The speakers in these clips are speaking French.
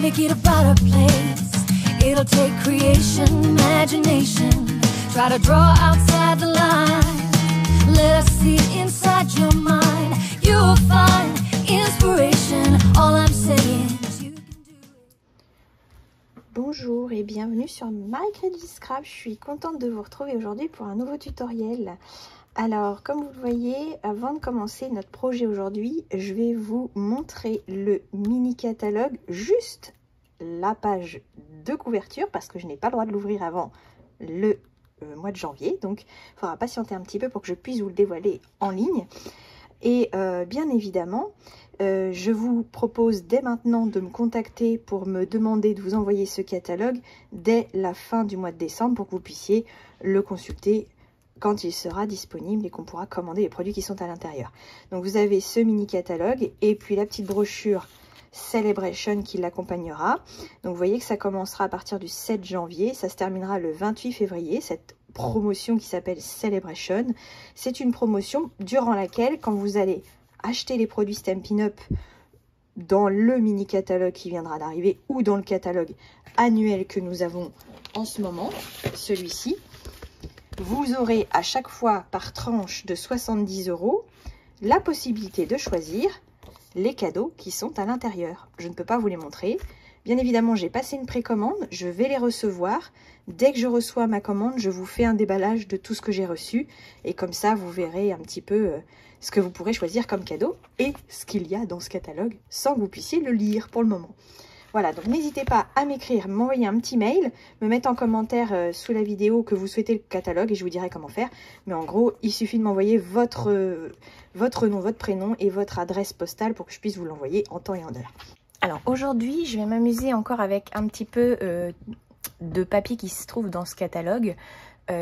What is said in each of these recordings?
make it a better place. It'll take creation, imagination. Try to draw outside the line. Let us see inside your mind. You'll find inspiration. All I'm saying is you can do it. Bonjour et bienvenue sur Marie-Crédit Scrap. Je suis contente de vous retrouver aujourd'hui pour un nouveau tutoriel. Alors, comme vous le voyez, avant de commencer notre projet aujourd'hui, je vais vous montrer le mini catalogue, juste la page de couverture, parce que je n'ai pas le droit de l'ouvrir avant le mois de janvier. Donc, il faudra patienter un petit peu pour que je puisse vous le dévoiler en ligne. Et bien évidemment, je vous propose dès maintenant de me contacter pour me demander de vous envoyer ce catalogue dès la fin du mois de décembre pour que vous puissiez le consulter quand il sera disponible et qu'on pourra commander les produits qui sont à l'intérieur. Donc vous avez ce mini catalogue et puis la petite brochure Celebration qui l'accompagnera. Donc vous voyez que ça commencera à partir du 7 janvier, ça se terminera le 28 février, cette promotion qui s'appelle Celebration. C'est une promotion durant laquelle, quand vous allez acheter les produits Stampin' Up dans le mini catalogue qui viendra d'arriver ou dans le catalogue annuel que nous avons en ce moment, celui-ci, vous aurez à chaque fois par tranche de 70 € la possibilité de choisir les cadeaux qui sont à l'intérieur. Je ne peux pas vous les montrer. Bien évidemment, j'ai passé une précommande, je vais les recevoir. Dès que je reçois ma commande, je vous fais un déballage de tout ce que j'ai reçu. Et comme ça, vous verrez un petit peu ce que vous pourrez choisir comme cadeau et ce qu'il y a dans ce catalogue sans que vous puissiez le lire pour le moment. Voilà, donc n'hésitez pas à m'écrire, m'envoyer un petit mail, me mettre en commentaire sous la vidéo que vous souhaitez le catalogue et je vous dirai comment faire. Mais en gros, il suffit de m'envoyer votre nom, votre prénom et votre adresse postale pour que je puisse vous l'envoyer en temps et en heure. Alors aujourd'hui, je vais m'amuser encore avec un petit peu de papier qui se trouve dans ce catalogue,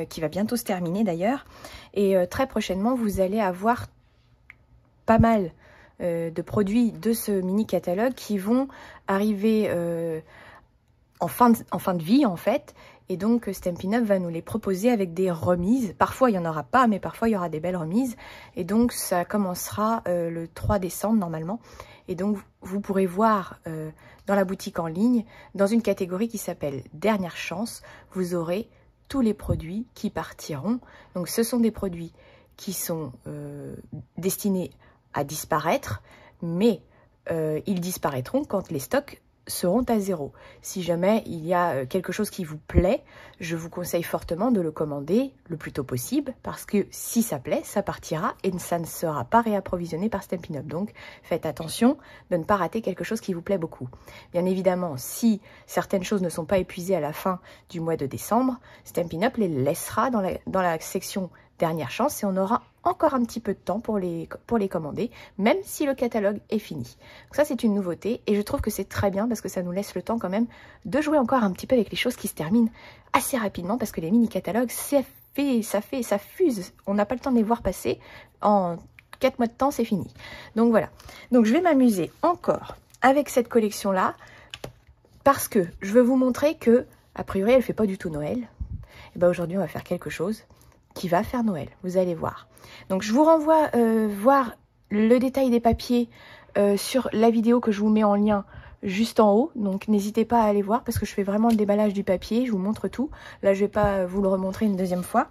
qui va bientôt se terminer d'ailleurs. Et très prochainement, vous allez avoir pas mal de produits de ce mini catalogue qui vont arriver en fin de vie en fait, et donc Stampin' Up va nous les proposer avec des remises. Parfois il n'y en aura pas, mais parfois il y aura des belles remises, et donc ça commencera le 3 décembre normalement, et donc vous pourrez voir dans la boutique en ligne, dans une catégorie qui s'appelle Dernière Chance, vous aurez tous les produits qui partiront. Donc ce sont des produits qui sont destinés à disparaître, mais ils disparaîtront quand les stocks seront à zéro. Si jamais il y a quelque chose qui vous plaît, je vous conseille fortement de le commander le plus tôt possible, parce que si ça plaît, ça partira et ça ne sera pas réapprovisionné par Stampin' Up. Donc faites attention de ne pas rater quelque chose qui vous plaît beaucoup. Bien évidemment, si certaines choses ne sont pas épuisées à la fin du mois de décembre, Stampin' Up les laissera dans la section Dernière Chance et on aura encore un petit peu de temps pour les commander, même si le catalogue est fini. Donc ça, c'est une nouveauté et je trouve que c'est très bien parce que ça nous laisse le temps quand même de jouer encore un petit peu avec les choses qui se terminent assez rapidement, parce que les mini-catalogues, ça fuse. On n'a pas le temps de les voir passer. En 4 mois de temps, c'est fini. Donc voilà. Donc je vais m'amuser encore avec cette collection-là parce que je veux vous montrer que, a priori, elle ne fait pas du tout Noël. Et bien aujourd'hui, on va faire quelque chose qui va faire Noël, vous allez voir. Donc je vous renvoie voir le détail des papiers sur la vidéo que je vous mets en lien juste en haut. Donc n'hésitez pas à aller voir parce que je fais vraiment le déballage du papier, je vous montre tout. Là je vais pas vous le remontrer une deuxième fois.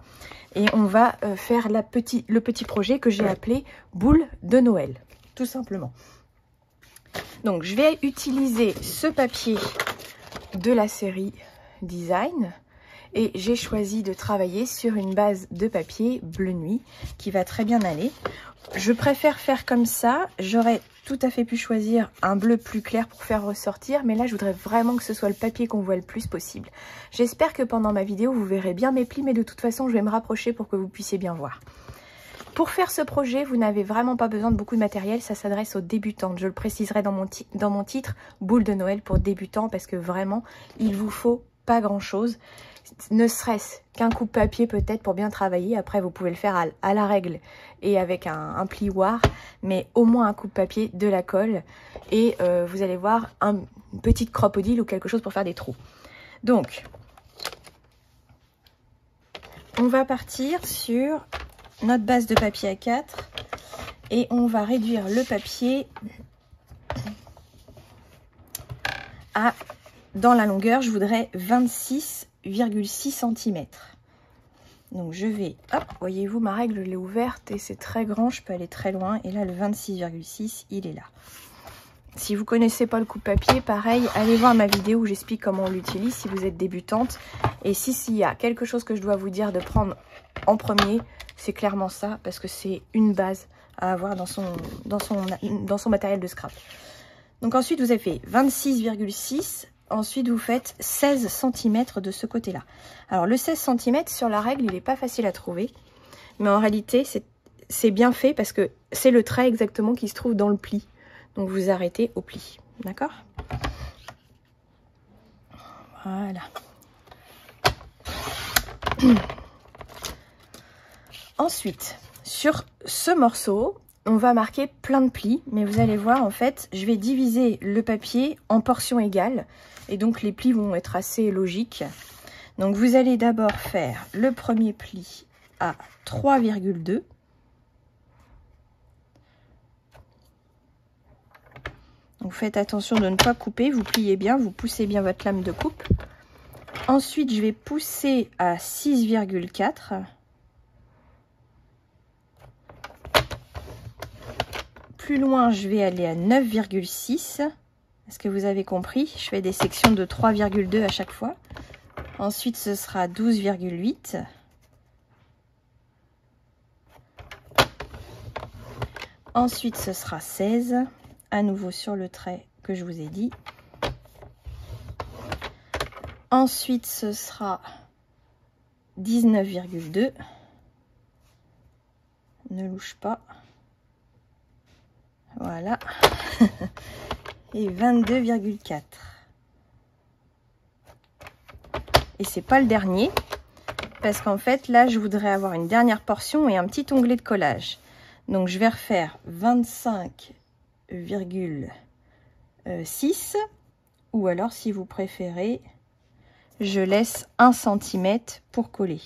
Et on va faire le petit projet que j'ai appelé boule de Noël, tout simplement. Donc je vais utiliser ce papier de la série Design. Et j'ai choisi de travailler sur une base de papier bleu nuit qui va très bien aller. Je préfère faire comme ça. J'aurais tout à fait pu choisir un bleu plus clair pour faire ressortir. Mais là, je voudrais vraiment que ce soit le papier qu'on voit le plus possible. J'espère que pendant ma vidéo, vous verrez bien mes plis. Mais de toute façon, je vais me rapprocher pour que vous puissiez bien voir. Pour faire ce projet, vous n'avez vraiment pas besoin de beaucoup de matériel. Ça s'adresse aux débutantes. Je le préciserai dans mon titre, boule de Noël pour débutants. Parce que vraiment, il vous faut pas grand-chose. Ne serait-ce qu'un coupe-papier peut-être pour bien travailler. Après, vous pouvez le faire à la règle et avec un plioir. Mais au moins un coupe-papier, de la colle. Et vous allez voir une petite crocodile ou quelque chose pour faire des trous. Donc, on va partir sur notre base de papier A4. Et on va réduire le papier dans la longueur, je voudrais 26,6 cm. Donc je vais, hop, voyez-vous, ma règle, je l'ai ouverte et c'est très grand, je peux aller très loin. Et là, le 26,6, il est là. Si vous connaissez pas le coupe-papier, pareil, allez voir ma vidéo où j'explique comment on l'utilise si vous êtes débutante. Et s'il y a quelque chose que je dois vous dire de prendre en premier, c'est clairement ça, parce que c'est une base à avoir dans son matériel de scrap. Donc ensuite, vous avez fait 26,6. Ensuite, vous faites 16 cm de ce côté-là. Alors, le 16 cm, sur la règle, il n'est pas facile à trouver. Mais en réalité, c'est bien fait parce que c'est le trait exactement qui se trouve dans le pli. Donc, vous arrêtez au pli. D'accord? Voilà. Ensuite, sur ce morceau, on va marquer plein de plis. Mais vous allez voir, en fait, je vais diviser le papier en portions égales. Et donc, les plis vont être assez logiques. Donc, vous allez d'abord faire le premier pli à 3,2. Donc, faites attention de ne pas couper. Vous pliez bien, vous poussez bien votre lame de coupe. Ensuite, je vais pousser à 6,4. Plus loin, je vais aller à 9,6. Est-ce que vous avez compris? Je fais des sections de 3,2 à chaque fois. Ensuite, ce sera 12,8. Ensuite, ce sera 16. À nouveau sur le trait que je vous ai dit. Ensuite, ce sera 19,2. Ne louche pas. Voilà. Et 22,4. Et c'est pas le dernier, parce qu'en fait, là, je voudrais avoir une dernière portion et un petit onglet de collage. Donc, je vais refaire 25,6, ou alors, si vous préférez, je laisse 1 cm pour coller.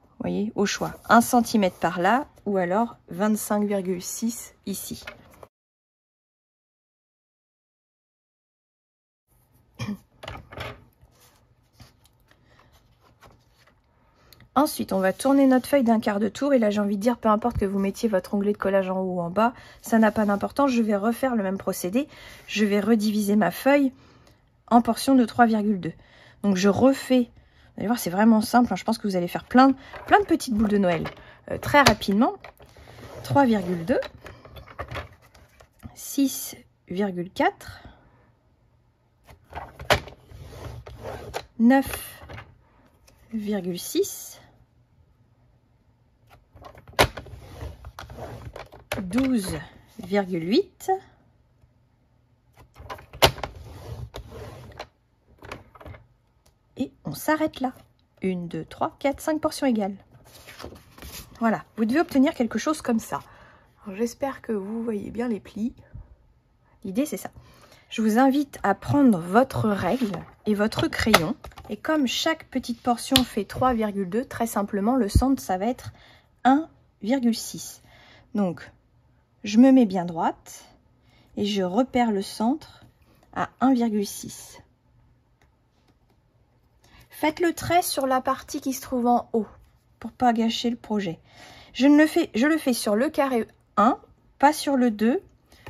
Vous voyez, au choix. 1 cm par là, ou alors 25,6 ici. Ensuite, on va tourner notre feuille d'un quart de tour. Et là, j'ai envie de dire, peu importe que vous mettiez votre onglet de collage en haut ou en bas, ça n'a pas d'importance. Je vais refaire le même procédé. Je vais rediviser ma feuille en portions de 3,2. Donc, je refais. Vous allez voir, c'est vraiment simple. Hein. Je pense que vous allez faire plein de petites boules de Noël très rapidement. 3,2. 6,4. 9,6. 12,8 et on s'arrête là. 1, 2, 3, 4, 5 portions égales. Voilà, vous devez obtenir quelque chose comme ça. J'espère que vous voyez bien les plis. L'idée, c'est ça. Je vous invite à prendre votre règle et votre crayon. Et comme chaque petite portion fait 3,2, très simplement, le centre, ça va être 1,6. Donc, je me mets bien droite et je repère le centre à 1,6. Faites le trait sur la partie qui se trouve en haut pour pas gâcher le projet. Je le fais sur le carré 1, pas sur le 2.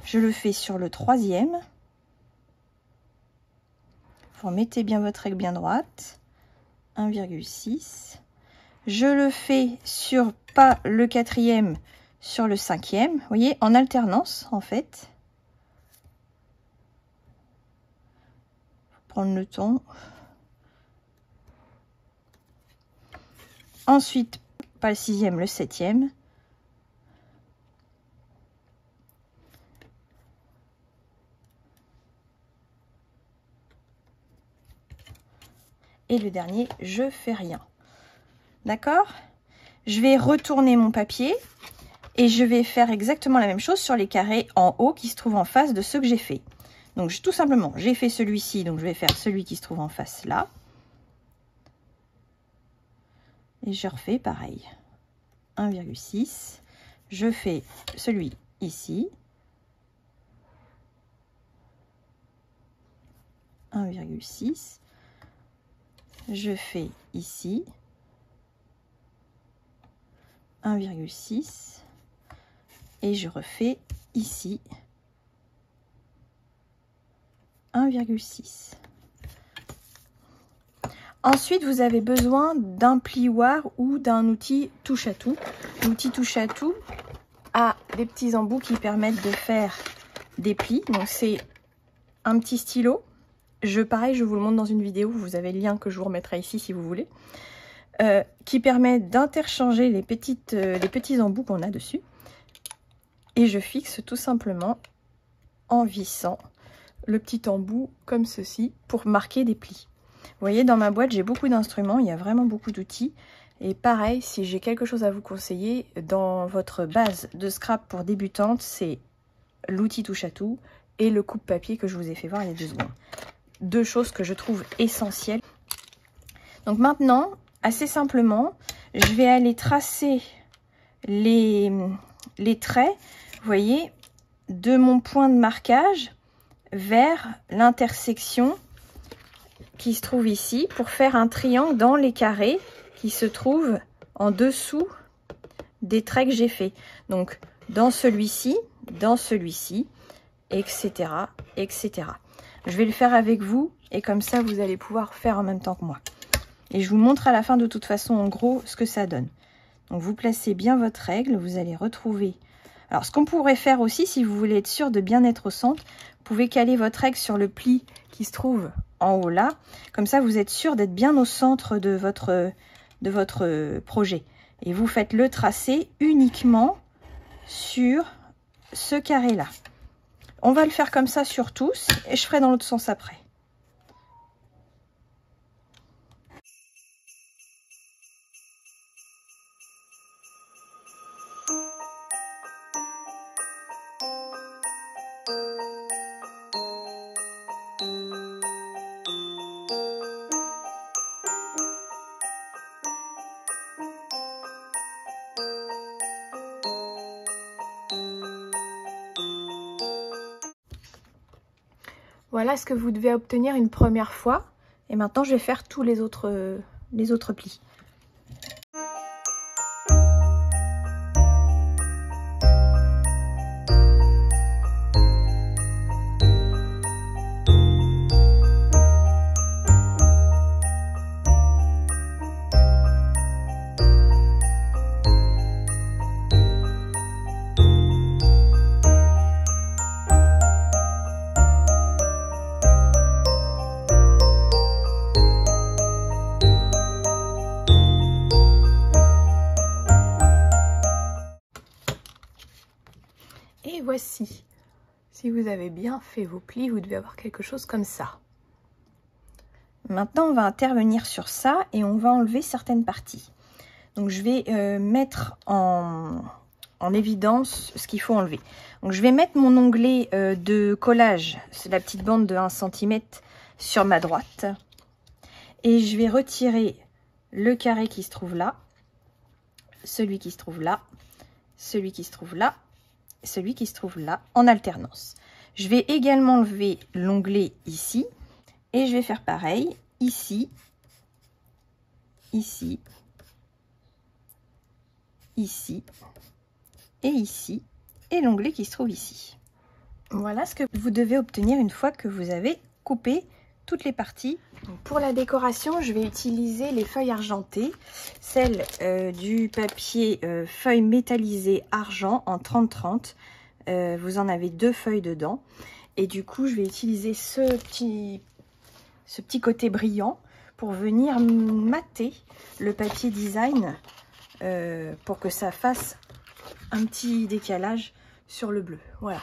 Je le fais sur le 3e. Vous remettez bien votre règle bien droite. 1,6. Je le fais sur pas le 4e, sur le 5e. Vous voyez, en alternance en fait. Prendre le temps. Ensuite, pas le 6e, le 7e. Et le dernier, je fais rien. D'accord? Je vais retourner mon papier et je vais faire exactement la même chose sur les carrés en haut qui se trouvent en face de ceux que j'ai fait. Donc, tout simplement, j'ai fait celui-ci, donc je vais faire celui qui se trouve en face là. Et je refais pareil. 1,6. Je fais celui ici. 1,6. Je fais ici 1,6 et je refais ici 1,6. Ensuite, vous avez besoin d'un plioir ou d'un outil touche à tout. L'outil touche à tout a des petits embouts qui permettent de faire des plis. Donc c'est un petit stylo. Pareil, je vous le montre dans une vidéo. Vous avez le lien que je vous remettrai ici si vous voulez. Qui permet d'interchanger les petits embouts qu'on a dessus. Et je fixe tout simplement en vissant le petit embout comme ceci pour marquer des plis. Vous voyez, dans ma boîte, j'ai beaucoup d'instruments, il y a vraiment beaucoup d'outils. Et pareil, si j'ai quelque chose à vous conseiller, dans votre base de scrap pour débutantes, c'est l'outil touche à tout et le coupe-papier que je vous ai fait voir il y a 2 secondes. 2 choses que je trouve essentielles. Donc maintenant, assez simplement, je vais aller tracer les traits, vous voyez, de mon point de marquage vers l'intersection qui se trouve ici pour faire un triangle dans les carrés qui se trouvent en dessous des traits que j'ai fait. Donc dans celui-ci, etc., etc. Je vais le faire avec vous et comme ça vous allez pouvoir faire en même temps que moi. Et je vous montre à la fin de toute façon en gros ce que ça donne. Donc vous placez bien votre règle, vous allez retrouver. Alors ce qu'on pourrait faire aussi, si vous voulez être sûr de bien être au centre, vous pouvez caler votre règle sur le pli qui se trouve en haut là. Comme ça vous êtes sûr d'être bien au centre de votre projet. Et vous faites le tracé uniquement sur ce carré là. On va le faire comme ça sur tous et je ferai dans l'autre sens après. Voilà ce que vous devez obtenir une première fois. Et maintenant, je vais faire tous les autres plis. Et voici, si vous avez bien fait vos plis, vous devez avoir quelque chose comme ça. Maintenant, on va intervenir sur ça et on va enlever certaines parties. Donc, je vais mettre en évidence ce qu'il faut enlever. Donc, je vais mettre mon onglet de collage, c'est la petite bande de 1 cm sur ma droite. Et je vais retirer le carré qui se trouve là, celui qui se trouve là, celui qui se trouve là, celui qui se trouve là en alternance. Je vais également enlever l'onglet ici et je vais faire pareil ici, ici, ici et ici et l'onglet qui se trouve ici. Voilà ce que vous devez obtenir une fois que vous avez coupé toutes les parties. Donc pour la décoration, je vais utiliser les feuilles argentées, celles du papier feuille métallisée argent en 30-30. Vous en avez 2 feuilles dedans. Et du coup, je vais utiliser ce petit côté brillant pour venir mater le papier design pour que ça fasse un petit décalage sur le bleu. Voilà.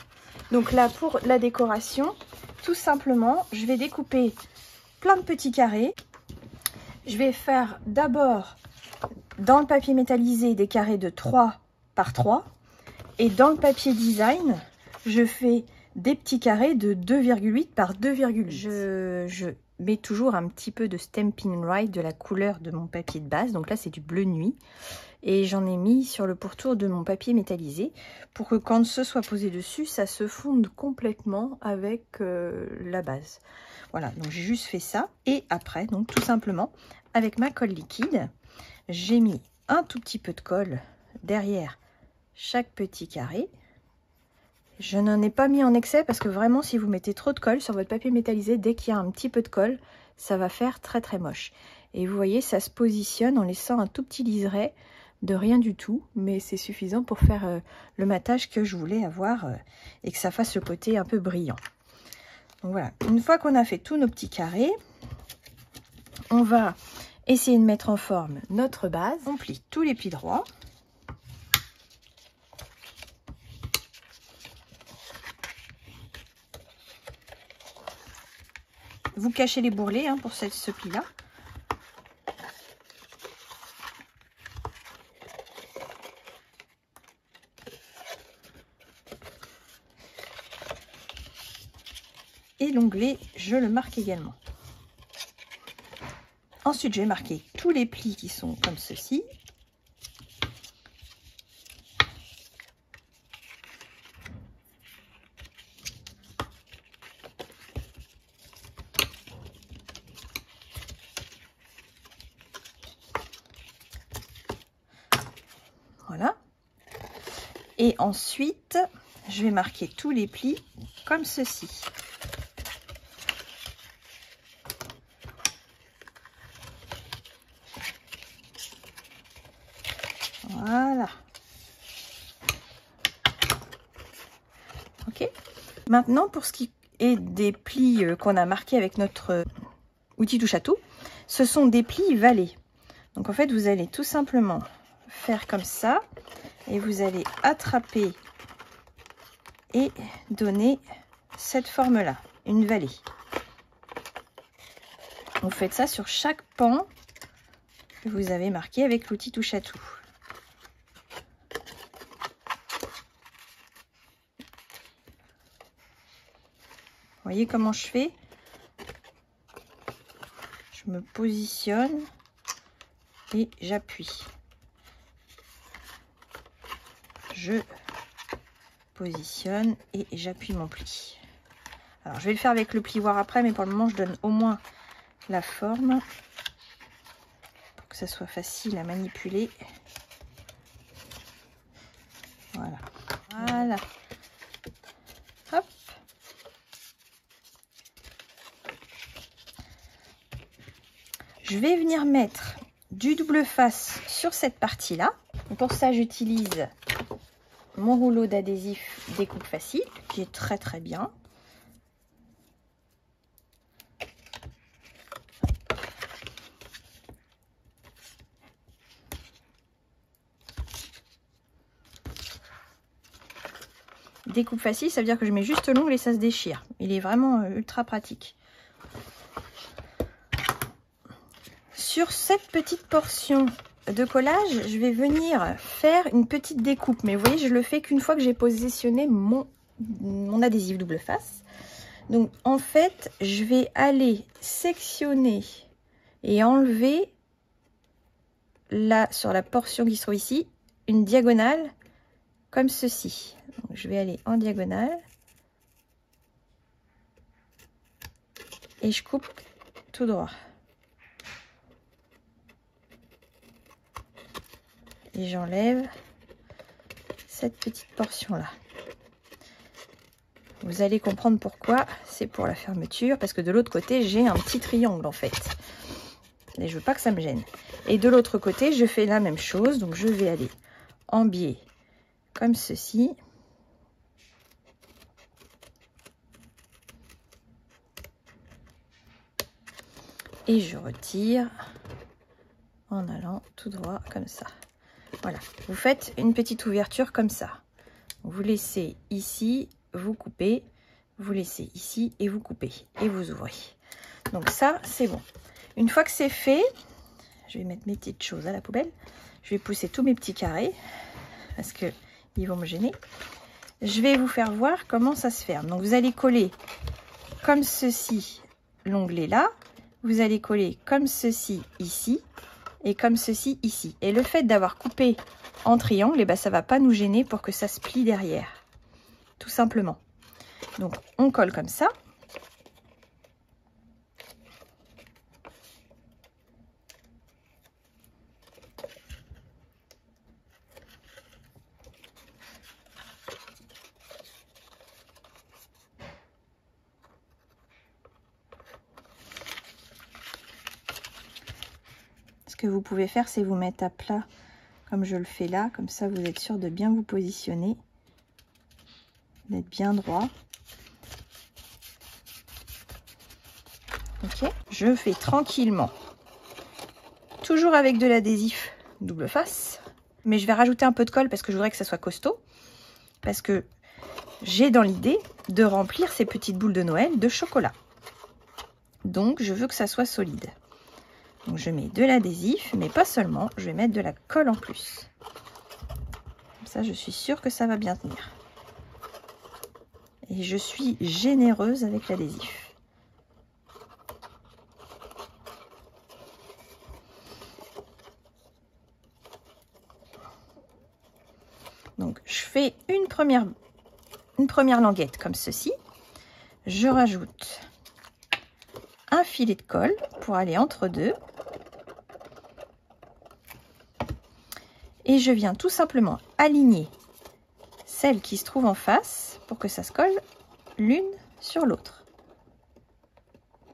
Donc là, pour la décoration, tout simplement, je vais découper plein de petits carrés. Je vais faire d'abord dans le papier métallisé des carrés de 3 par 3 et dans le papier design, je fais des petits carrés de 2,8 par 2,8. Je mets toujours un petit peu de Stampin' Right, de la couleur de mon papier de base. Donc là, c'est du bleu nuit. Et j'en ai mis sur le pourtour de mon papier métallisé pour que quand ce soit posé dessus, ça se fonde complètement avec la base. Voilà, donc j'ai juste fait ça. Et après, donc tout simplement, avec ma colle liquide, j'ai mis un tout petit peu de colle derrière chaque petit carré. Je n'en ai pas mis en excès parce que vraiment, si vous mettez trop de colle sur votre papier métallisé, dès qu'il y a un petit peu de colle, ça va faire très très moche. Et vous voyez, ça se positionne en laissant un tout petit liseré de rien du tout, mais c'est suffisant pour faire le matage que je voulais avoir et que ça fasse le côté un peu brillant. Donc voilà, une fois qu'on a fait tous nos petits carrés, on va essayer de mettre en forme notre base. On plie tous les plis droits. Vous cachez les bourrelets hein, pour ce pli-là. Et l'onglet, je le marque également. Ensuite, je vais marquer tous les plis qui sont comme ceci. Voilà. Et ensuite, je vais marquer tous les plis comme ceci. Voilà. Ok. Maintenant, pour ce qui est des plis qu'on a marqués avec notre outil touche à tout, ce sont des plis vallés. Donc en fait, vous allez tout simplement faire comme ça et vous allez attraper et donner cette forme-là, une vallée. Vous faites ça sur chaque pan que vous avez marqué avec l'outil touche à tout. Vous voyez comment je fais? Je me positionne et j'appuie. Je positionne et j'appuie mon pli. Alors je vais le faire avec le plioir après, mais pour le moment je donne au moins la forme pour que ça soit facile à manipuler. Voilà. Voilà. Hop. Je vais venir mettre du double face sur cette partie-là. Pour ça, j'utilise mon rouleau d'adhésif découpe facile, qui est très très bien. Découpe facile, ça veut dire que je mets juste l'ongle et ça se déchire. Il est vraiment ultra pratique. Sur cette petite portion de collage, je vais venir faire une petite découpe. Mais vous voyez, je le fais qu'une fois que j'ai positionné mon adhésif double face. Donc en fait, je vais aller sectionner et enlever là, sur la portion qui se trouve ici, une diagonale comme ceci. Donc, je vais aller en diagonale et je coupe tout droit. Et j'enlève cette petite portion là. Vous allez comprendre pourquoi. C'est pour la fermeture, parce que de l'autre côté j'ai un petit triangle en fait et je veux pas que ça me gêne. Et de l'autre côté je fais la même chose, donc je vais aller en biais comme ceci. Et je retire en allant tout droit comme ça. Voilà, vous faites une petite ouverture comme ça. Vous laissez ici, vous coupez, vous laissez ici et vous coupez et vous ouvrez. Donc ça, c'est bon. Une fois que c'est fait, je vais mettre mes petites choses à la poubelle. Je vais pousser tous mes petits carrés parce que ils vont me gêner. Je vais vous faire voir comment ça se ferme. Donc vous allez coller comme ceci l'onglet là. vous allez coller comme ceci ici et comme ceci ici. Et le fait d'avoir coupé en triangle, eh ben, ça ne va pas nous gêner pour que ça se plie derrière, tout simplement. Donc on colle comme ça. Ce que vous pouvez faire, c'est vous mettre à plat comme je le fais là, comme ça vous êtes sûr de bien vous positionner, d'être bien droit. Ok, je fais tranquillement, toujours avec de l'adhésif double face, mais je vais rajouter un peu de colle parce que je voudrais que ça soit costaud, parce que j'ai dans l'idée de remplir ces petites boules de Noël de chocolat. Donc je veux que ça soit solide. Donc je mets de l'adhésif, mais pas seulement, je vais mettre de la colle en plus. Comme ça, je suis sûre que ça va bien tenir. Et je suis généreuse avec l'adhésif. Donc je fais une première languette comme ceci. Je rajoute un filet de colle pour aller entre deux. Et je viens tout simplement aligner celle qui se trouve en face pour que ça se colle l'une sur l'autre.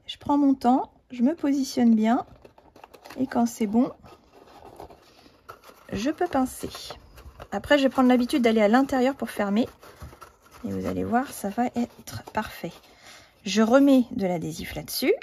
Je prends mon temps, je me positionne bien et quand c'est bon, je peux pincer. Après, je vais prendre l'habitude d'aller à l'intérieur pour fermer et vous allez voir, ça va être parfait. Je remets de l'adhésif là-dessus.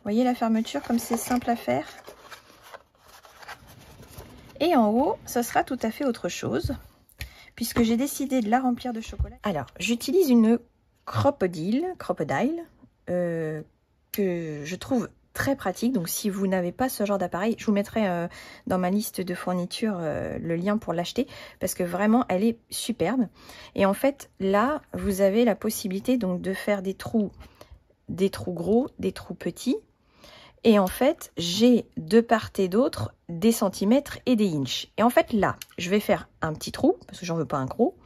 Voyez la fermeture comme c'est simple à faire. Et en haut, ce sera tout à fait autre chose, puisque j'ai décidé de la remplir de chocolat. Alors, j'utilise une crocodile que je trouve très pratique. Donc, si vous n'avez pas ce genre d'appareil, je vous mettrai dans ma liste de fournitures le lien pour l'acheter, parce que vraiment, elle est superbe. Et en fait, là, vous avez la possibilité donc de faire des trous gros, des trous petits. Et en fait, j'ai de part et d'autre des centimètres et des inches. Et en fait, là, je vais faire un petit trou, parce que j'en veux pas un gros.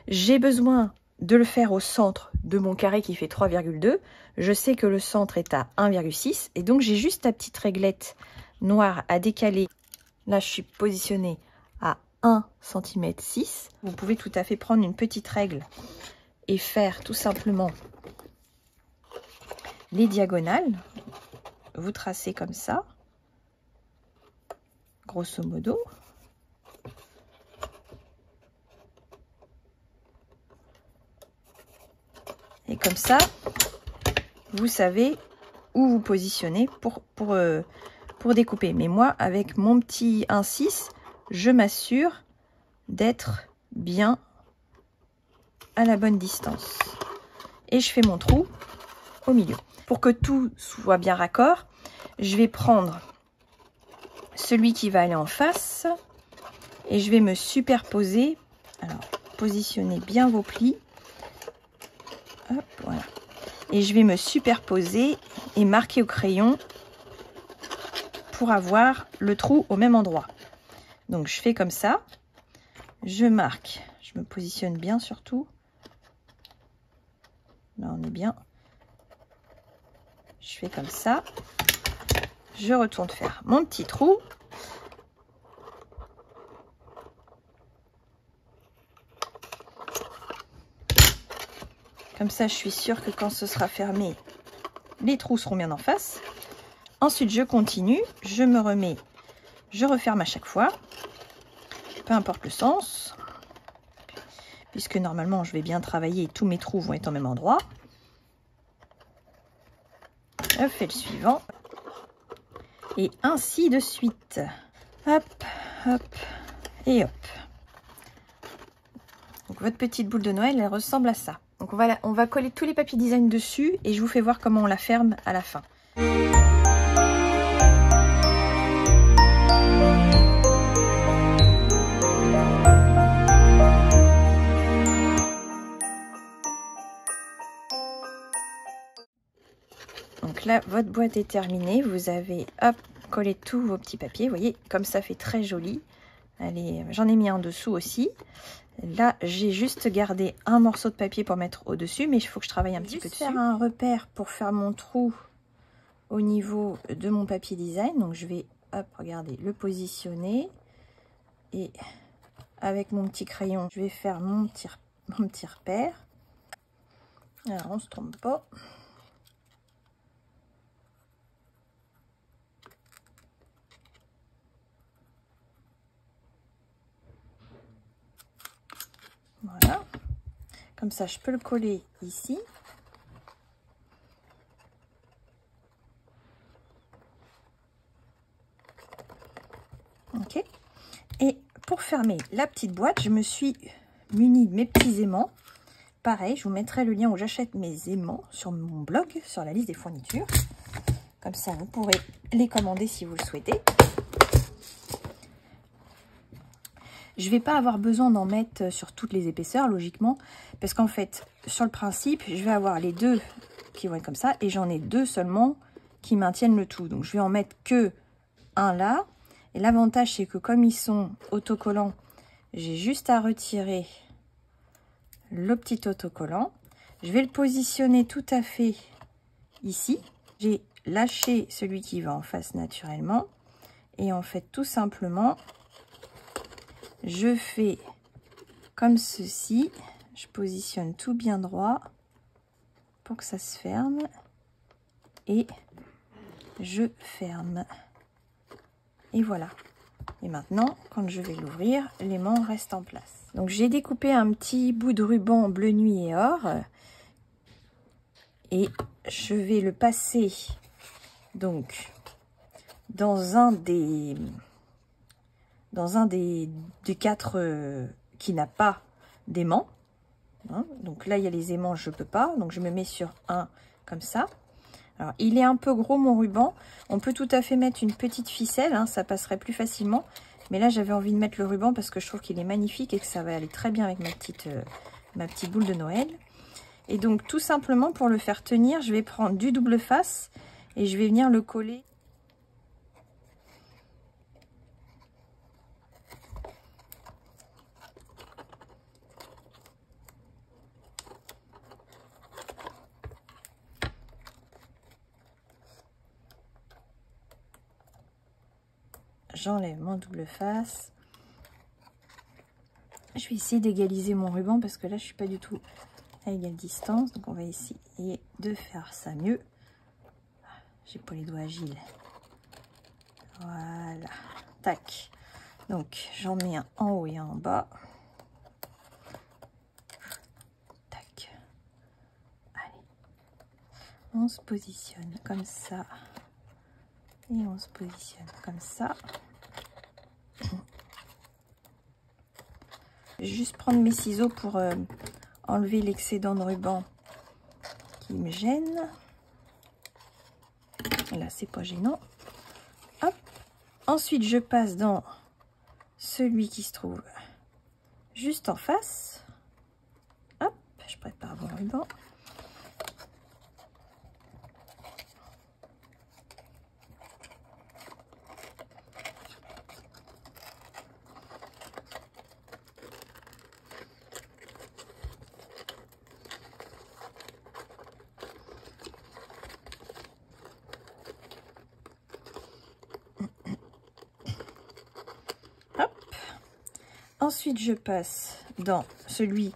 J'ai besoin de le faire au centre de mon carré qui fait 3,2. Je sais que le centre est à 1,6. Et donc, j'ai juste la petite réglette noire à décaler. Là, je suis positionnée à 1,6 cm. Vous pouvez tout à fait prendre une petite règle et faire tout simplement les diagonales. Vous tracez comme ça, grosso modo. Et comme ça, vous savez où vous positionnez pour découper. Mais moi, avec mon petit 1,6, je m'assure d'être bien à la bonne distance. Et je fais mon trou au milieu. Pour que tout soit bien raccord, je vais prendre celui qui va aller en face et je vais me superposer. Alors, positionnez bien vos plis. Hop, voilà. Et je vais me superposer et marquer au crayon pour avoir le trou au même endroit. Donc je fais comme ça, je marque, je me positionne bien surtout. Là on est bien. Je fais comme ça, je retourne faire mon petit trou. Comme ça, je suis sûre que quand ce sera fermé, les trous seront bien en face. Ensuite, je continue, je me remets, je referme à chaque fois, peu importe le sens, puisque normalement, je vais bien travailler et tous mes trous vont être au même endroit. Je fais le suivant, et ainsi de suite. Hop, hop, et hop. Donc, votre petite boule de Noël, elle ressemble à ça. Donc on va coller tous les papiers design dessus et je vous fais voir comment on la ferme à la fin. Donc là, votre boîte est terminée. Vous avez hop, collé tous vos petits papiers. Vous voyez, comme ça fait très joli. Allez, j'en ai mis en dessous aussi. Là, j'ai juste gardé un morceau de papier pour mettre au-dessus, mais il faut que je travaille un petit peu dessus. Faire un repère pour faire mon trou au niveau de mon papier design. Donc, je vais, hop, regardez, le positionner. Et avec mon petit crayon, je vais faire mon petit repère. Alors, on ne se trompe pas. Voilà, comme ça je peux le coller ici. Ok. Et pour fermer la petite boîte, je me suis munie de mes petits aimants. Pareil, je vous mettrai le lien où j'achète mes aimants sur mon blog, sur la liste des fournitures. Comme ça, vous pourrez les commander si vous le souhaitez. Je ne vais pas avoir besoin d'en mettre sur toutes les épaisseurs, logiquement, parce qu'en fait, sur le principe, je vais avoir les deux qui vont être comme ça, et j'en ai deux seulement qui maintiennent le tout. Donc, je vais en mettre que un là. Et l'avantage, c'est que comme ils sont autocollants, j'ai juste à retirer le petit autocollant. Je vais le positionner tout à fait ici. J'ai lâché celui qui va en face naturellement. Et en fait, tout simplement, je fais comme ceci. Je positionne tout bien droit pour que ça se ferme. Et je ferme. Et voilà. Et maintenant, quand je vais l'ouvrir, l'aimant reste en place. Donc j'ai découpé un petit bout de ruban bleu nuit et or. Et je vais le passer donc dans un des quatre qui n'a pas d'aimant. Hein, donc là, il y a les aimants, je ne peux pas. Donc je me mets sur un comme ça. Alors, il est un peu gros mon ruban. On peut tout à fait mettre une petite ficelle, hein, ça passerait plus facilement. Mais là, j'avais envie de mettre le ruban parce que je trouve qu'il est magnifique et que ça va aller très bien avec ma petite boule de Noël. Et donc, tout simplement, pour le faire tenir, je vais prendre du double face et je vais venir le coller. J'enlève mon double face. Je vais essayer d'égaliser mon ruban parce que là, je suis pas du tout à égale distance. Donc, on va essayer de faire ça mieux. J'ai pas les doigts agiles. Voilà. Tac. Donc, j'en mets un en haut et un en bas. Tac. Allez. On se positionne comme ça. Et on se positionne comme ça. Je vais juste prendre mes ciseaux pour enlever l'excédent de ruban qui me gêne. Là, c'est pas gênant. Hop. Ensuite, je passe dans celui qui se trouve juste en face. prépare mon ruban. Ensuite, je passe dans celui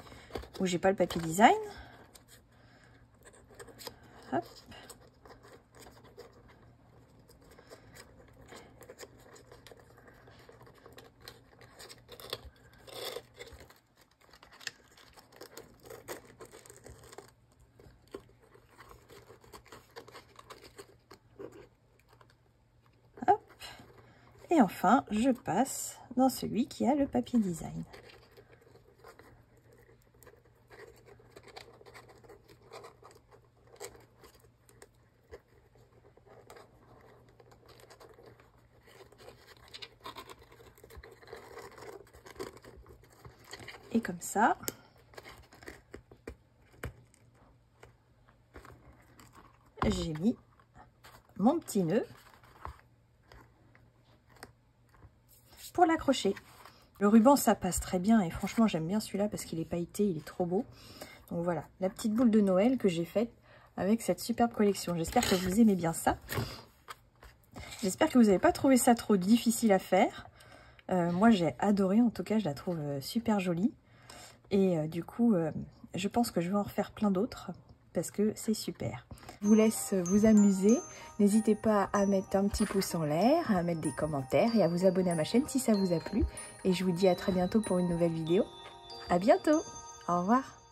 où j'ai pas le papier design. Hop. Hop. Et enfin, je passe dans celui qui a le papier design. Et comme ça, j'ai mis mon petit nœud pour l'accrocher. Le ruban, ça passe très bien et franchement, j'aime bien celui-là parce qu'il est pailleté, il est trop beau. Donc voilà, la petite boule de Noël que j'ai faite avec cette superbe collection. J'espère que vous aimez bien ça. J'espère que vous n'avez pas trouvé ça trop difficile à faire. Moi, j'ai adoré, en tout cas, je la trouve super jolie. Et du coup, je pense que je vais en refaire plein d'autres parce que c'est super. Je vous laisse vous amuser. N'hésitez pas à mettre un petit pouce en l'air, à mettre des commentaires et à vous abonner à ma chaîne si ça vous a plu. Et je vous dis à très bientôt pour une nouvelle vidéo. À bientôt. Au revoir.